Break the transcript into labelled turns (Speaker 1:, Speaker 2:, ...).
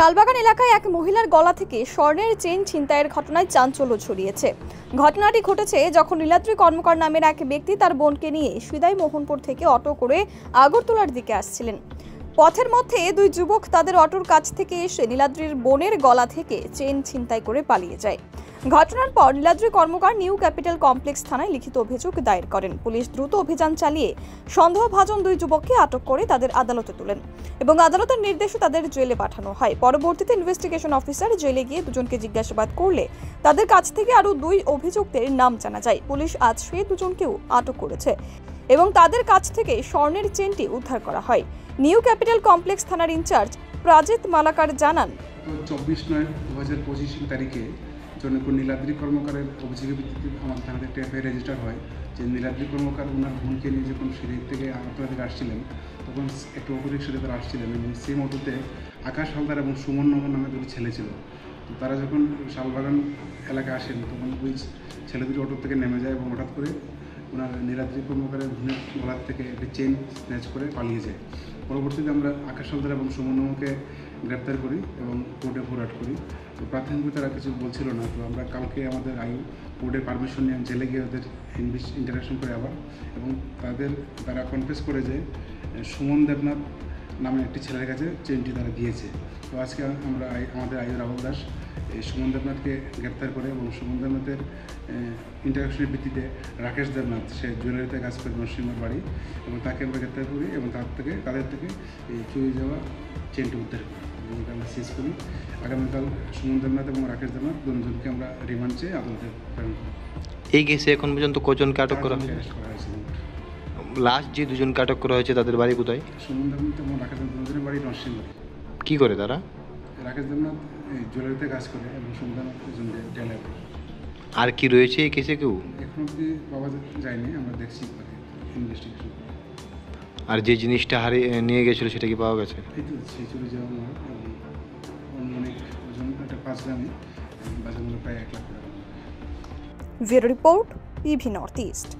Speaker 1: শালবাগান এলাকায় এক মহিলার গলা থেকে স্বর্ণের চেইন ছিনতাইয়ের ঘটনায় চাঞ্চল্য ছড়িয়েছে। ঘটনাটি ঘটেছে যখন নীলাদ্রি কর্মকার নামের এক ব্যক্তি তার বোনকে নিয়ে সিদাই মোহনপুর থেকে অটো করে আগরতলার দিকে আসছিলেন। পথের মধ্যে দুই যুবক তাদের অটোর কাছ থেকে এসে নীলাদ্রির বোনের গলা থেকে চেইন ছিনতাই করে পালিয়ে যায়। ঘটনার পর নীলাদ্রি কর্মকার নিউ ক্যাপিটাল কমপ্লেক্স থানায় লিখিত অভিযোগ দায়ের করেন। পুলিশ দ্রুত অভিযান চালিয়ে সন্দেহভাজন দুই যুবককে আটক করে তাদের আদালতে তোলেন এবং আদালতের নির্দেশে তাদের জেলে পাঠানো হয়। পরবর্তীতে ইনভেস্টিগেশন অফিসার জেলে গিয়ে দুজনকে জিজ্ঞাসাবাদ করলে তাদের কাছ থেকে আরও দুই অভিযুক্তের নাম জানা যায়। পুলিশ আজ সেই দুজনকেও আটক করেছে এবং তাদের কাছ থেকে স্বর্ণের চেনটি উদ্ধার করা হয়। নিউ ক্যাপিটাল কমপ্লেক্স থানার ইনচার্জ প্রাজিত মালাকার জানান,
Speaker 2: 24/9/2025 তারিখে জনৈক নীলাদ্রি কর্মকারের অভিযোগের ভিত্তিতে আমাদের থানাতে একটা এফআইআর রেজিস্টার হয় যে নীলাদ্রি কর্মকার ওনার বোনকে নিয়ে যখন সিলেট থেকে আগরতলা থেকে আসছিলেন তখন একটা অটো রিক্সাতে তারা আসছিলেন এবং সেই অটোতে আকাশ হালদার এবং সুমন নামে দুটি ছেলে ছিল। তো তারা যখন শালবাগান এলাকায় আসেন তখন ওই ছেলে দুটি অটো থেকে নেমে যায় এবং হঠাৎ করে ওনার নীলাদ্রি কর্মকারের বোনের গলার থেকে একটি চেন স্ন্যাচ করে পালিয়ে যায়। পরবর্তীতে আমরা আকাশ হালদার এবং সুমনকে গ্রেপ্তার করি এবং কোর্টে ফরওয়ার্ড করি। তো প্রাথমিকভাবে তারা কিছু বলছিল না। তো আমরা কালকে আমাদের কোর্টের পারমিশন নিয়ে জেলে গিয়ে ওদের ইন্টারাকশন করে আবার এবং তারা কনফেস করে যে সুমন দেবনাথ নামে একটি ছেলের কাছে চেনটি তারা দিয়েছে। তো আজকে আমরা আমাদের রাহুল দাস এই সুমন দেবনাথকে গ্রেপ্তার করে এবং সুমন দেবনাথের ইন্টারাকশনের ভিত্তিতে রাকেশ দেবনাথ, সে জুয়েলারিতে কাজ করে নরসিংহের বাড়ি, এবং তাকে আমরা গ্রেপ্তার করি এবং তাদের থেকে এই চুরি যাওয়া চেনটি উদ্ধার করি এবং আমরা শেষ করি। আগামীকাল সুমন দেবনাথ এবং রাকেশ দেবনাথ দুজনকে আমরা রিমান্ড চেয়ে আদালতে প্রেরণ করি।
Speaker 3: এই কেসে এখন পর্যন্ত কজনকে আটক করা হয়েছে? লাস্ট যে দুজনকে আটক করা হয়েছে তাদের বাড়ি কোথায়?
Speaker 2: সুমন দেবনাথ এবং রাকেশ দেবনাথ দুজনের বাড়ি নরসিংহ বাড়ি।
Speaker 3: কী করে তারা?
Speaker 2: রাকেশ দেবনাথ এই জুয়েলারিতে কাজ করে এবং সুমন দেবনাথ টেলার।
Speaker 3: আর কি রয়েছে এই কেসে কেউ
Speaker 2: এখন অব্দি পাওয়া যায়নি, আমরা দেখছি ইনভেস্টিগেশন।
Speaker 3: আর যে জিনিসটা হারিয়ে নিয়ে গেছিলো সেটা কি পাওয়া গেছে?
Speaker 2: এই তো সেই চুরি যাওয়া মাল এবং অনেক ওজন, একটা 5 গ্রামে বাজার মূল্য প্রায় 1 লাখ টাকা।
Speaker 1: Bureau report, PV north east.